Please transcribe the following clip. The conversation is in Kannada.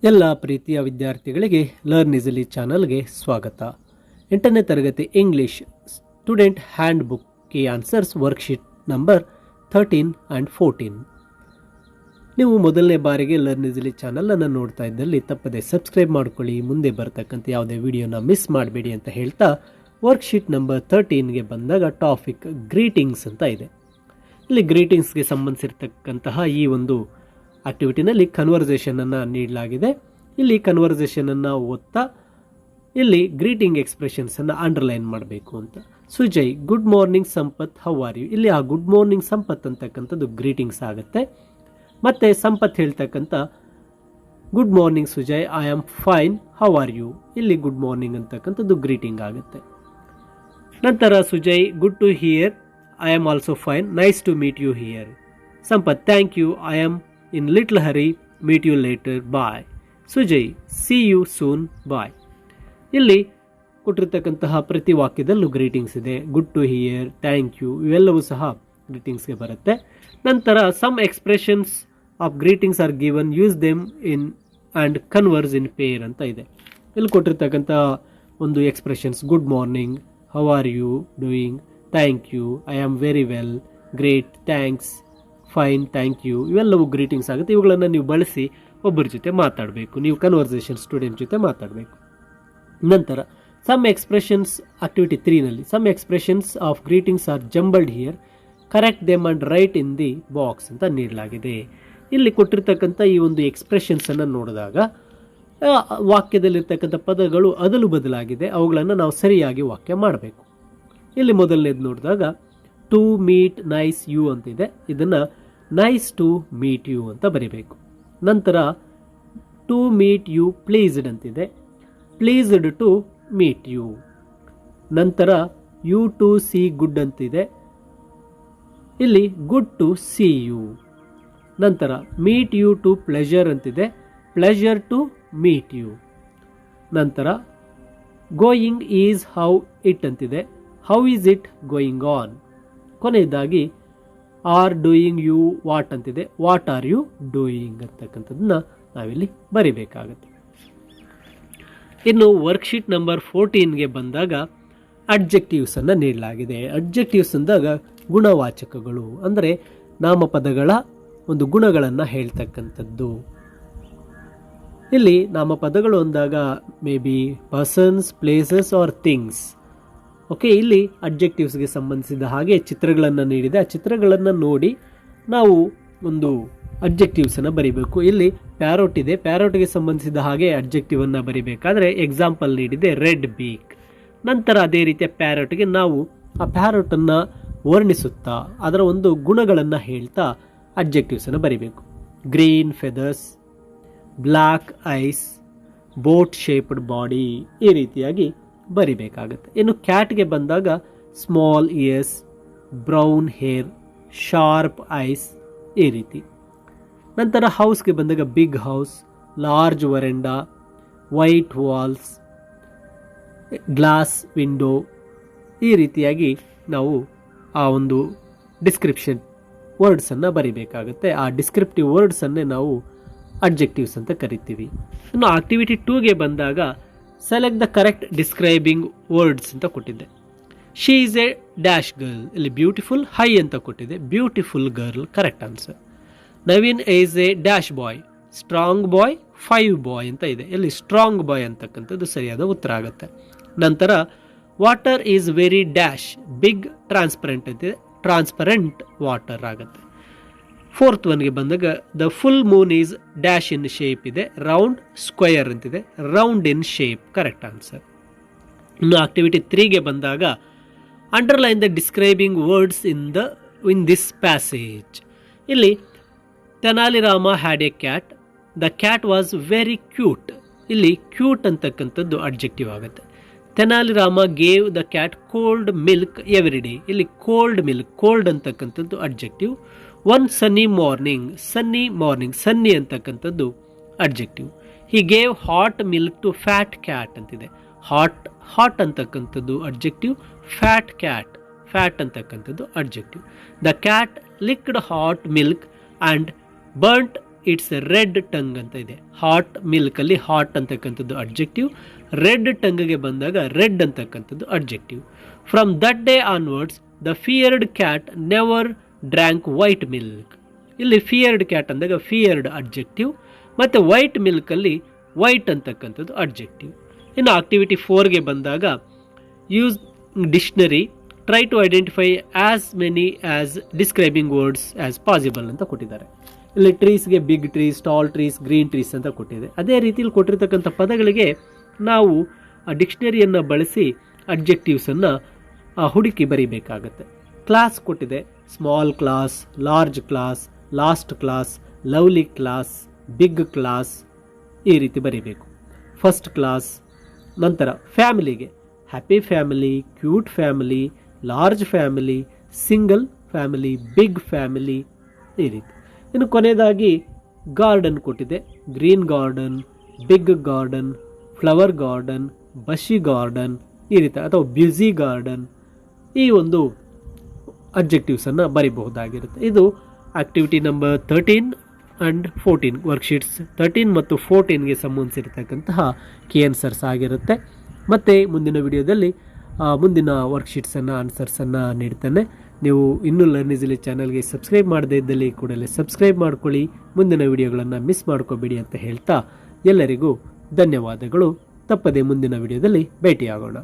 ಎಲ್ಲ ಪ್ರೀತಿಯ ವಿದ್ಯಾರ್ಥಿಗಳಿಗೆ ಲರ್ನ್ ಈಸಿಲಿ ಚಾನಲ್ಗೆ ಸ್ವಾಗತ. 8ನೇ ತರಗತಿ English student hand book key answers worksheet number 13 and 14. ನೀವು ಮೊದಲನೇ ಬಾರಿಗೆ ಲರ್ನ್ ಈಸಿಲಿ ಚಾನಲನ್ನು ನೋಡ್ತಾ ಇದ್ದಲ್ಲಿ ತಪ್ಪದೆ ಸಬ್ಸ್ಕ್ರೈಬ್ ಮಾಡ್ಕೊಳ್ಳಿ, ಮುಂದೆ ಬರ್ತಕ್ಕಂಥ ಯಾವುದೇ ವಿಡಿಯೋನ ಮಿಸ್ ಮಾಡಬೇಡಿ ಅಂತ ಹೇಳ್ತಾ ವರ್ಕ್ಶೀಟ್ ನಂಬರ್ 13ಗೆ ಬಂದಾಗ ಟಾಪಿಕ್ ಗ್ರೀಟಿಂಗ್ಸ್ ಅಂತ ಇದೆ. ಇಲ್ಲಿ ಗ್ರೀಟಿಂಗ್ಸ್ಗೆ ಸಂಬಂಧಿಸಿರ್ತಕ್ಕಂತಹ ಈ ಒಂದು ಆಕ್ಟಿವಿಟಿನಲ್ಲಿ ಕನ್ವರ್ಸೇಷನನ್ನು ನೀಡಲಾಗಿದೆ. ಇಲ್ಲಿ ಕನ್ವರ್ಸೇಷನನ್ನು ಓದ್ತಾ ಇಲ್ಲಿ ಗ್ರೀಟಿಂಗ್ ಎಕ್ಸ್ಪ್ರೆಷನ್ಸನ್ನು ಅಂಡರ್ಲೈನ್ ಮಾಡಬೇಕು ಅಂತ. Sujay, good morning Sampath, how are you? ಇಲ್ಲಿ ಆ ಗುಡ್ ಮಾರ್ನಿಂಗ್ ಸಂಪತ್ ಅಂತಕ್ಕಂಥದ್ದು ಗ್ರೀಟಿಂಗ್ಸ್ ಆಗುತ್ತೆ. ಮತ್ತು ಸಂಪತ್ ಹೇಳ್ತಕ್ಕಂಥ good morning Sujay, I am fine, how are you? ಇಲ್ಲಿ ಗುಡ್ ಮಾರ್ನಿಂಗ್ ಅಂತಕ್ಕಂಥದ್ದು ಗ್ರೀಟಿಂಗ್ ಆಗುತ್ತೆ. ನಂತರ Sujay, good to hear, I am also fine, nice to meet you here. Sampath, thank you, I am in little hurry, meet you later, bye. Sujay, see you soon, bye. ಇಲ್ಲಿ ಕೊಟ್ಟಿರ್ತಕ್ಕಂತಹ ಪ್ರತಿ ವಾಕ್ಯದಲ್ಲೂ ಗ್ರೀಟಿಂಗ್ಸ್ ಇದೆ. Good to hear, thank you ಇವೆಲ್ಲವೂ ಸಹ ಗ್ರೀಟಿಂಗ್ಸ್ಗೆ ಬರುತ್ತೆ. ನಂತರ some expressions of greetings R given, use them in and converse in pair ಅಂತ ಇದೆ. ಇಲ್ಲಿ ಕೊಟ್ಟಿರ್ತಕ್ಕಂಥ ಒಂದು expressions good morning, how are you doing, thank you, I am very well, great, thanks, fine, thank you ಇವೆಲ್ಲವೂ ಗ್ರೀಟಿಂಗ್ಸ್ ಆಗುತ್ತೆ. ಇವುಗಳನ್ನು ನೀವು ಬಳಸಿ ಒಬ್ಬರ ಜೊತೆ ಮಾತಾಡಬೇಕು, ನೀವು ಕನ್ವರ್ಸೇಷನ್ ಸ್ಟೂಡೆಂಟ್ ಜೊತೆ ಮಾತಾಡಬೇಕು. ನಂತರ ಸಮ್ ಎಕ್ಸ್ಪ್ರೆಷನ್ಸ್ ಆಕ್ಟಿವಿಟಿ 3ನಲ್ಲಿ some expressions of greetings are jumbled here, correct them and write in the box ಅಂತ ನೀಡಲಾಗಿದೆ. ಇಲ್ಲಿ ಕೊಟ್ಟಿರ್ತಕ್ಕಂಥ ಈ ಒಂದು ಎಕ್ಸ್ಪ್ರೆಷನ್ಸನ್ನು ನೋಡಿದಾಗ ವಾಕ್ಯದಲ್ಲಿರ್ತಕ್ಕಂಥ ಪದಗಳು ಅದಲು ಬದಲಾಗಿದೆ, ಅವುಗಳನ್ನು ನಾವು ಸರಿಯಾಗಿ ವಾಕ್ಯ ಮಾಡಬೇಕು. ಇಲ್ಲಿ ಮೊದಲನೇದು ನೋಡಿದಾಗ ಟು ಮೀಟ್ ನೈಸ್ ಯು ಅಂತಿದೆ, ಇದನ್ನು ನೈಸ್ ಟು ಮೀಟ್ ಯು ಅಂತ ಬರಿಬೇಕು. ನಂತರ ಟು ಮೀಟ್ ಯು ಪ್ಲೀಸ್ಡ್ ಅಂತಿದೆ, ಪ್ಲೀಸ್ಡ್ ಟು ಮೀಟ್ ಯು. ನಂತರ ಯು ಟು ಸಿ ಗುಡ್ ಅಂತಿದೆ, ಇಲ್ಲಿ ಗುಡ್ ಟು ಸಿ ಯು. ನಂತರ ಮೀಟ್ ಯು ಟು ಪ್ಲೆಜರ್ ಅಂತಿದೆ, ಪ್ಲೆಜರ್ ಟು ಮೀಟ್ ಯು. ನಂತರ ಗೋಯಿಂಗ್ ಈಸ್ ಹೌ ಇಟ್ ಅಂತಿದೆ, how is it going on. ಕೊನೆಯದಾಗಿ ಆರ್ ಡೂಯಿಂಗ್ ಯು ವಾಟ್ ಅಂತಿದೆ, ವಾಟ್ ಆರ್ ಯು ಡೂಯಿಂಗ್ ಅಂತಕ್ಕಂಥದ್ದನ್ನ ನಾವಿಲ್ಲಿ ಬರಿಬೇಕಾಗುತ್ತೆ. ಇನ್ನು ವರ್ಕ್ಶೀಟ್ ನಂಬರ್ 14ಗೆ ಬಂದಾಗ ಅಡ್ಜೆಕ್ಟಿವ್ಸನ್ನು ನೀಡಲಾಗಿದೆ. ಅಡ್ಜೆಕ್ಟಿವ್ಸ್ ಅಂದಾಗ ಗುಣವಾಚಕಗಳು, ಅಂದರೆ ನಾಮಪದಗಳ ಒಂದು ಗುಣಗಳನ್ನು ಹೇಳ್ತಕ್ಕಂಥದ್ದು. ಇಲ್ಲಿ ನಾಮಪದಗಳು ಅಂದಾಗ may be persons, places or things. Okay, ಇಲ್ಲಿ ಅಡ್ಜೆಕ್ಟಿವ್ಸ್ಗೆ ಸಂಬಂಧಿಸಿದ ಹಾಗೆ ಚಿತ್ರಗಳನ್ನು ನೀಡಿದೆ. ಆ ಚಿತ್ರಗಳನ್ನು ನೋಡಿ ನಾವು ಒಂದು ಅಡ್ಜೆಕ್ಟಿವ್ಸನ್ನು ಬರಿಬೇಕು. ಇಲ್ಲಿ ಪ್ಯಾರೋಟ್ ಇದೆ, ಪ್ಯಾರೋಟ್ಗೆ ಸಂಬಂಧಿಸಿದ ಹಾಗೆ ಅಡ್ಜೆಕ್ಟಿವನ್ನು ಬರಿಬೇಕಾದ್ರೆ ಎಕ್ಸಾಂಪಲ್ ನೀಡಿದೆ ರೆಡ್ ಬೀಕ್. ನಂತರ ಅದೇ ರೀತಿಯ ಪ್ಯಾರೋಟ್ಗೆ ನಾವು ಆ ಪ್ಯಾರೋಟನ್ನು ವರ್ಣಿಸುತ್ತಾ ಅದರ ಒಂದು ಗುಣಗಳನ್ನು ಹೇಳ್ತಾ ಅಡ್ಜೆಕ್ಟಿವ್ಸನ್ನು ಬರಿಬೇಕು. Green feathers, black eyes, boat shaped body, ಈ ರೀತಿಯಾಗಿ ಬರಿಬೇಕಾಗುತ್ತೆ. ಇನ್ನು ಕ್ಯಾಟ್ಗೆ ಬಂದಾಗ small ears, brown hair, sharp eyes, ಈ ರೀತಿ. ನಂತರ ಹೌಸ್ಗೆ ಬಂದಾಗ big house, large verandah, white walls, glass window, ಈ ರೀತಿಯಾಗಿ ನಾವು ಆ ಒಂದು ಡಿಸ್ಕ್ರಿಪ್ಷನ್ ವರ್ಡ್ಸನ್ನು ಬರಿಬೇಕಾಗುತ್ತೆ. ಆ ಡಿಸ್ಕ್ರಿಪ್ಟಿವ್ ವರ್ಡ್ಸನ್ನೇ ನಾವು ಅಡ್ಜೆಕ್ಟಿವ್ಸ್ ಅಂತ ಕರಿತೀವಿ. ಇನ್ನು ಆಕ್ಟಿವಿಟಿ 2ಗೆ ಬಂದಾಗ select the correct describing words ಅಂತ ಕೊಟ್ಟಿದ್ದೆ. She is a dash girl, ಇಲ್ಲಿ ಬ್ಯೂಟಿಫುಲ್, ಹೈ ಅಂತ ಕೊಟ್ಟಿದೆ, beautiful girl correct answer. Naveen is a dash boy, strong boy, 5 boy ಅಂತ ಇದೆ, ಇಲ್ಲಿ ಸ್ಟ್ರಾಂಗ್ ಬಾಯ್ ಅಂತಕ್ಕಂಥದ್ದು ಸರಿಯಾದ ಉತ್ತರ ಆಗುತ್ತೆ. ನಂತರ water is very dash big, transparent ಅಂತಿದೆ, ಟ್ರಾನ್ಸ್ಪರೆಂಟ್ ವಾಟರ್ ಆಗುತ್ತೆ. 4th ಒನ್ಗೆ ಬಂದಾಗ the full moon is dash in shape ಇದೆ, ರೌಂಡ್, ಸ್ಕ್ವಯರ್ ಅಂತಿದೆ, round in shape correct answer. ಇನ್ನು ಆಕ್ಟಿವಿಟಿ 3ಗೆ ಬಂದಾಗ underline the describing words in this passage. ಇಲ್ಲಿ Tenali Rama had a cat, the cat was very cute, ಇಲ್ಲಿ ಕ್ಯೂಟ್ ಅಂತಕ್ಕಂಥದ್ದು ಅಡ್ಜೆಕ್ಟಿವ್ ಆಗುತ್ತೆ. Tenali Rama gave the cat cold milk every day, ಇಲ್ಲಿ ಕೋಲ್ಡ್ ಮಿಲ್ಕ್, ಕೋಲ್ಡ್ ಅಂತಕ್ಕಂಥದ್ದು adjective. One sunny morning, sunny morning, sunny ಅಂತಕ್ಕಂಥದ್ದು adjective. He gave hot milk to fat cat ಅಂತಿದೆ, ಹಾಟ್, ಹಾಟ್ ಅಂತಕ್ಕಂಥದ್ದು ಅಡ್ಜೆಕ್ಟಿವ್, ಫ್ಯಾಟ್ ಕ್ಯಾಟ್, ಫ್ಯಾಟ್ ಅಂತಕ್ಕಂಥದ್ದು adjective. The cat licked hot milk and burnt its red tongue ಅಂತ ಇದೆ. ಹಾಟ್ ಮಿಲ್ಕಲ್ಲಿ ಹಾಟ್ ಅಂತಕ್ಕಂಥದ್ದು ಅಡ್ಜೆಕ್ಟಿವ್, ರೆಡ್ ಟಂಗ್ಗೆ ಬಂದಾಗ ರೆಡ್ ಅಂತಕ್ಕಂಥದ್ದು adjective. From that day onwards the feared cat never drank white milk. ಇಲ್ಲಿ ಫಿಯರ್ಡ್ ಕ್ಯಾಟ್ ಅಂದಾಗ ಫಿಯರ್ಡ್ ಅಡ್ಜೆಕ್ಟಿವ್, ಮತ್ತು ವೈಟ್ ಮಿಲ್ಕಲ್ಲಿ ವೈಟ್ ಅಂತಕ್ಕಂಥದ್ದು ಅಡ್ಜೆಕ್ಟಿವ್. ಇನ್ನು ಆಕ್ಟಿವಿಟಿ 4ಗೆ ಬಂದಾಗ use dictionary, try to identify as many as describing words as possible ಅಂತ ಕೊಟ್ಟಿದ್ದಾರೆ. ಇಲ್ಲಿ ಟ್ರೀಸ್ಗೆ big trees, tall trees, green trees ಅಂತ ಕೊಟ್ಟಿದೆ. ಅದೇ ರೀತಿಯಲ್ಲಿ ಕೊಟ್ಟಿರ್ತಕ್ಕಂಥ ಪದಗಳಿಗೆ ನಾವು ಆ ಡಿಕ್ಷನರಿಯನ್ನು ಬಳಸಿ ಅಡ್ಜೆಕ್ಟಿವ್ಸನ್ನು ಹುಡುಕಿ ಬರೀಬೇಕಾಗತ್ತೆ. ಕ್ಲಾಸ್ ಕೊಟ್ಟಿದೆ, small class, large class, last class, lovely class, big class, ಈ ರೀತಿ ಬರೀಬೇಕು. First class. ನಂತರ ಫ್ಯಾಮಿಲಿಗೆ happy family, cute family, large family, single family, big family, ಈ ರೀತಿ. ಇನ್ನು ಕೊನೆಯದಾಗಿ ಗಾರ್ಡನ್ ಕೊಟ್ಟಿದೆ, green garden, big garden, flower garden, bushy garden, ಈ ರೀತಿ, ಅಥವಾ ಬ್ಯುಸಿ ಗಾರ್ಡನ್, ಈ ಒಂದು ಅಡ್ಜೆಕ್ಟಿವ್ಸನ್ನು ಬರೀಬಹುದಾಗಿರುತ್ತೆ. ಇದು ಆಕ್ಟಿವಿಟಿ ನಂಬರ್ 13 ಆ್ಯಂಡ್ 14 ವರ್ಕ್ಶೀಟ್ಸ್ 13 ಮತ್ತು 14ಗೆ ಸಂಬಂಧಿಸಿರ್ತಕ್ಕಂತಹ ಕೀ ಆನ್ಸರ್ಸ್ ಆಗಿರುತ್ತೆ. ಮತ್ತು ಮುಂದಿನ ವಿಡಿಯೋದಲ್ಲಿ ಮುಂದಿನ ವರ್ಕ್ಶೀಟ್ಸನ್ನು ಆನ್ಸರ್ಸನ್ನು ನೀಡ್ತಾನೆ. ನೀವು ಇನ್ನೂ ಲರ್ನ್ ಈಸಿಲಿ ಚಾನಲ್ಗೆ ಸಬ್ಸ್ಕ್ರೈಬ್ ಮಾಡದೇ ಇದ್ದಲ್ಲಿ ಕೂಡಲೇ ಸಬ್ಸ್ಕ್ರೈಬ್ ಮಾಡ್ಕೊಳ್ಳಿ. ಮುಂದಿನ ವಿಡಿಯೋಗಳನ್ನು ಮಿಸ್ ಮಾಡ್ಕೋಬೇಡಿ ಅಂತ ಹೇಳ್ತಾ ಎಲ್ಲರಿಗೂ ಧನ್ಯವಾದಗಳು. ತಪ್ಪದೆ ಮುಂದಿನ ವಿಡಿಯೋದಲ್ಲಿ ಭೇಟಿಯಾಗೋಣ.